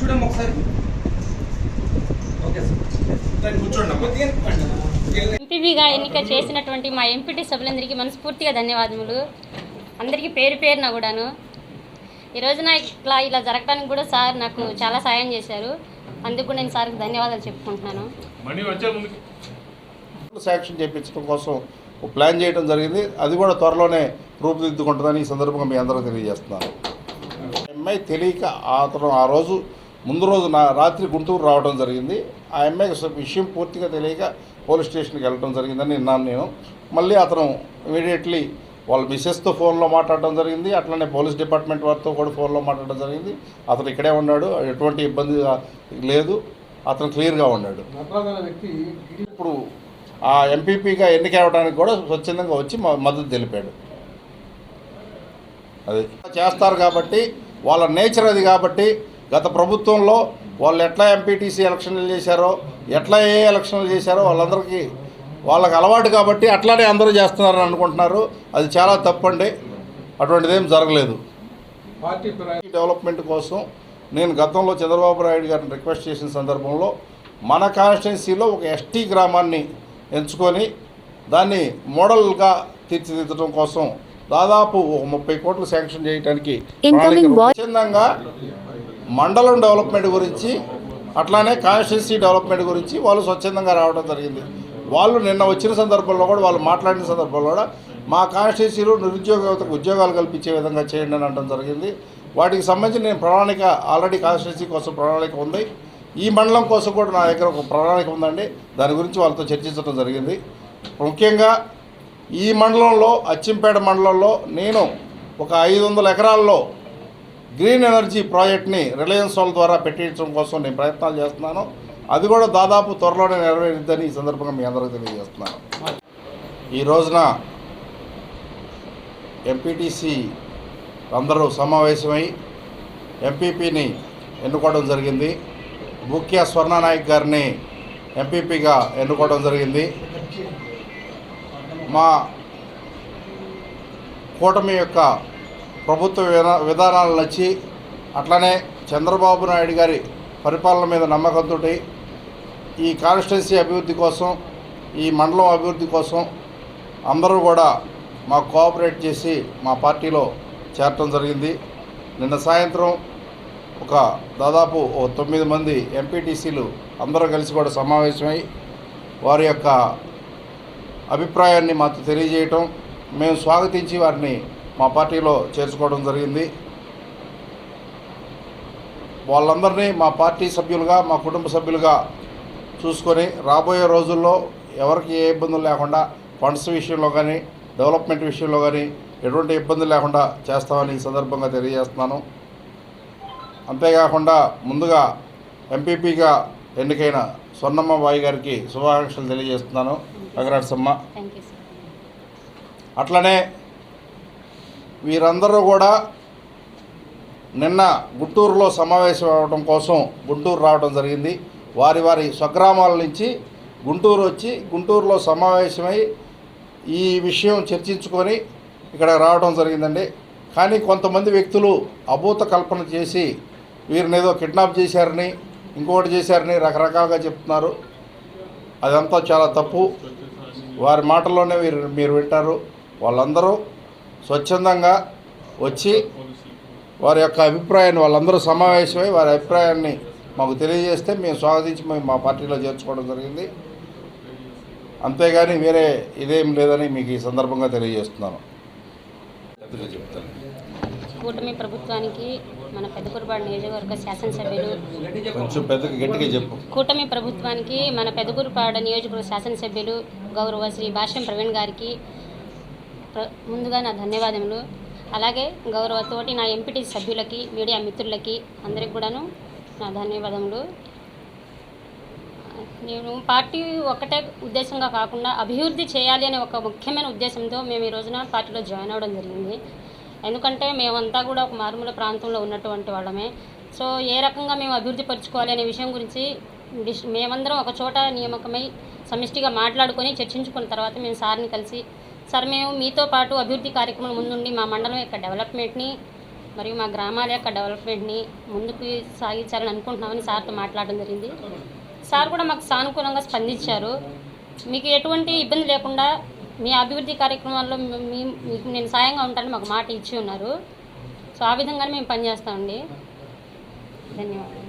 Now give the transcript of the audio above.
చూడమ్మా ఒకసారి. Okay sir కూర్చోండి. ఎంపీగా ఎన్నిక చేసినటువంటి మా ఎంపీటీ సభ్యులందరికీ మనస్ఫూర్తిగా ధన్యవాదములు. అందరికీ పేరు పేరున కూడాను. ఈ రోజున ఇలా జరగడానికి కూడా సార్ నాకు చాలా సాయం చేశారు. అందుకు నేను సార్కి ధన్యవాదాలు చెప్పుకుంటున్నాను. శాంక్షన్ చేయించడం కోసం ప్లాన్ చేయడం జరిగింది. అది కూడా త్వరలోనే రూపుదిద్దుకుంటుందని ఈ సందర్భంగా మీ అందరూ తెలియజేస్తున్నాను. అమ్మాయి తెలియక అతను ఆ రోజు ముందు రోజు రాత్రి గుంటూరు రావడం జరిగింది. ఆ అమ్మాయికి విషయం పూర్తిగా తెలియక పోలీస్ స్టేషన్కి వెళ్ళడం జరిగిందని విన్నాను నేను. మళ్ళీ అతను ఇమీడియట్లీ వాళ్ళ మిస్సెస్తో ఫోన్లో మాట్లాడడం జరిగింది. అట్లనే పోలీస్ డిపార్ట్మెంట్ వారితో కూడా ఫోన్లో మాట్లాడడం జరిగింది. అతను ఇక్కడే ఉన్నాడు, ఎటువంటి ఇబ్బంది లేదు, అతను క్లియర్గా ఉన్నాడు. ఇప్పుడు ఆ ఎంపీపీగా ఎన్నిక అవ్వడానికి కూడా స్వచ్ఛందంగా వచ్చి మద్దతు తెలిపాడు. అది చేస్తారు కాబట్టి వాళ్ళ నేచర్ అది. కాబట్టి గత ప్రభుత్వంలో వాళ్ళు ఎట్లా ఎంపీటీసీ ఎలక్షన్లు చేశారో, ఎట్లా ఏ ఎలక్షన్లు చేశారో వాళ్ళందరికీ వాళ్ళకి అలవాటు కాబట్టి అట్లానే అందరూ చేస్తున్నారని అనుకుంటున్నారు. అది చాలా తప్పండి. అటువంటిదేం జరగలేదు. పార్టీ డెవలప్మెంట్ కోసం నేను గతంలో చంద్రబాబు నాయుడు గారిని రిక్వెస్ట్ చేసిన సందర్భంలో మన కాన్స్టిట్యున్సీలో ఒక ఎస్టీ గ్రామాన్ని ఎంచుకొని దాన్ని మోడల్గా తీర్చిదిద్దడం కోసం దాదాపు 30 కోట్లు శాంక్షన్ చేయడానికి స్వచ్ఛందంగా మండలం డెవలప్మెంట్ గురించి అట్లానే కాన్స్టిట్యున్సీ డెవలప్మెంట్ గురించి వాళ్ళు స్వచ్ఛందంగా రావడం జరిగింది. వాళ్ళు నిన్న వచ్చిన సందర్భంలో కూడా వాళ్ళు మాట్లాడిన సందర్భంలో కూడా మా కాన్స్టిట్యున్సీలో నిరుద్యోగ యువతకు ఉద్యోగాలు కల్పించే విధంగా చేయండి అని అనడం జరిగింది. వాటికి సంబంధించి నేను ప్రణాళిక ఆల్రెడీ కాన్స్టిట్యున్సీ కోసం ప్రణాళిక ఉంది. ఈ మండలం కోసం కూడా నా దగ్గర ఒక ప్రణాళిక ఉందండి. దాని గురించి వాళ్ళతో చర్చించడం జరిగింది. ముఖ్యంగా ఈ మండలంలో అచ్చింపేట మండలంలో నేను ఒక 500 ఎకరాల్లో గ్రీన్ ఎనర్జీ ప్రాజెక్ట్ని రిలయన్స్ వాళ్ళ ద్వారా పెట్టించడం కోసం నేను ప్రయత్నాలు చేస్తున్నాను. అది కూడా దాదాపు త్వరలోనే నెరవేరుద్దని ఈ సందర్భంగా మీ అందరికీ తెలియజేస్తున్నాను. ఈ రోజున ఎంపీటీసీ అందరూ సమావేశమై ఎంపీపీని ఎన్నుకోవడం జరిగింది. ముఖ్య స్వర్ణనాయక్ గారిని ఎంపీపీగా ఎన్నుకోవడం జరిగింది. మా కూటమి యొక్క ప్రభుత్వ విధానాలు నచ్చి అట్లనే చంద్రబాబు నాయుడు గారి పరిపాలన మీద నమ్మకంతో ఈ కాన్స్టిట్యున్సీ అభివృద్ధి కోసం, ఈ మండలం అభివృద్ధి కోసం అందరూ కూడా మాకు కోఆపరేట్ చేసి మా పార్టీలో చేరటం జరిగింది. నిన్న సాయంత్రం ఒక దాదాపు 9 మంది ఎంపీటీసీలు అందరూ కలిసి కూడా సమావేశమై వారి యొక్క అభిప్రాయాన్ని మాకు తెలియజేయటం, మేము స్వాగతించి వారిని మా పార్టీలో చేర్చుకోవడం జరిగింది. వాళ్ళందరినీ మా పార్టీ సభ్యులుగా, మా కుటుంబ సభ్యులుగా చూసుకొని రాబోయే రోజుల్లో ఎవరికి ఏ ఇబ్బందులు లేకుండా ఫండ్స్ విషయంలో కానీ, డెవలప్మెంట్ విషయంలో కానీ ఎటువంటి ఇబ్బందులు లేకుండా చేస్తామని ఈ సందర్భంగా తెలియజేస్తున్నాను. అంతేకాకుండా ముందుగా ఎంపీపీగా ఎన్నికైన స్వర్ణమ్మ బాయి గారికి శుభాకాంక్షలు తెలియజేస్తున్నాను. కంగ్రాట్స్. అట్లనే వీరందరూ కూడా నిన్న గుంటూరులో సమావేశం అవ్వడం కోసం గుంటూరు రావడం జరిగింది. వారి వారి స్వగ్రామాల నుంచి గుంటూరు వచ్చి గుంటూరులో సమావేశమై ఈ విషయం చర్చించుకొని ఇక్కడ రావడం జరిగిందండి. కానీ కొంతమంది వ్యక్తులు అభూత కల్పన చేసి వీరిని ఏదో కిడ్నాప్ చేశారని, ఇంకొకటి చేశారని రకరకాలుగా చెప్తున్నారు. అదంతా చాలా తప్పు. వారి మాటల్లోనే మీరు వింటారు. వాళ్ళందరూ స్వచ్ఛందంగా వచ్చి వారి యొక్క అభిప్రాయాన్ని వాళ్ళందరూ సమావేశమై వారి అభిప్రాయాన్ని మాకు తెలియజేస్తే మేము స్వాగతించి మేము మా పార్టీలో చేర్చుకోవడం జరిగింది. అంతేగాని వేరే ఇదేం లేదని మీకు ఈ సందర్భంగా తెలియజేస్తున్నాను. కూటమి ప్రభుత్వానికి మన పెద్దకూరుపాడు నియోజకవర్గ శాసనసభ్యులు గట్టిగా చెప్పు. కూటమి ప్రభుత్వానికి మన పెద్దకూరుపాడు నియోజకవర్గ శాసనసభ్యులు గౌరవ శ్రీ భాష్యం ప్రవీణ్ గారికి ముందుగా నా ధన్యవాదములు. అలాగే గౌరవ తోటి నా ఎంపీటీ సభ్యులకి, మీడియా మిత్రులకి అందరికి కూడాను నా ధన్యవాదములు. నేను పార్టీ ఒకటే ఉద్దేశంగా కాకుండా అభివృద్ధి చేయాలి అనే ఒక ముఖ్యమైన ఉద్దేశంతో మేము ఈ రోజున పార్టీలో జాయిన్ అవ్వడం జరిగింది. ఎందుకంటే మేమంతా కూడా ఒక మారుమూల ప్రాంతంలో ఉన్నటువంటి వాళ్ళమే. సో ఏ రకంగా మేము అభివృద్ధి పరుచుకోవాలి అనే విషయం గురించి మేమందరం ఒక చోట నియామకమై సమిష్టిగా మాట్లాడుకొని చర్చించుకున్న తర్వాత మేము సార్ని కలిసి, సార్ మేము మీతో పాటు అభివృద్ధి కార్యక్రమాల ముందుండి మా మండలం యొక్క డెవలప్మెంట్ని మరియు మా గ్రామాల యొక్క డెవలప్మెంట్ని ముందుకు సాగించాలని అనుకుంటున్నామని సార్తో మాట్లాడడం జరిగింది. సార్ కూడా మాకు సానుకూలంగా స్పందించారు. మీకు ఎటువంటి ఇబ్బంది లేకుండా మీ అభివృద్ధి కార్యక్రమాల్లో మీకు నేను సాయంగా ఉంటానని మాకు మాట ఇచ్చి ఉన్నారు. సో ఆ విధంగానే మేము పనిచేస్తామండి. ధన్యవాదాలు.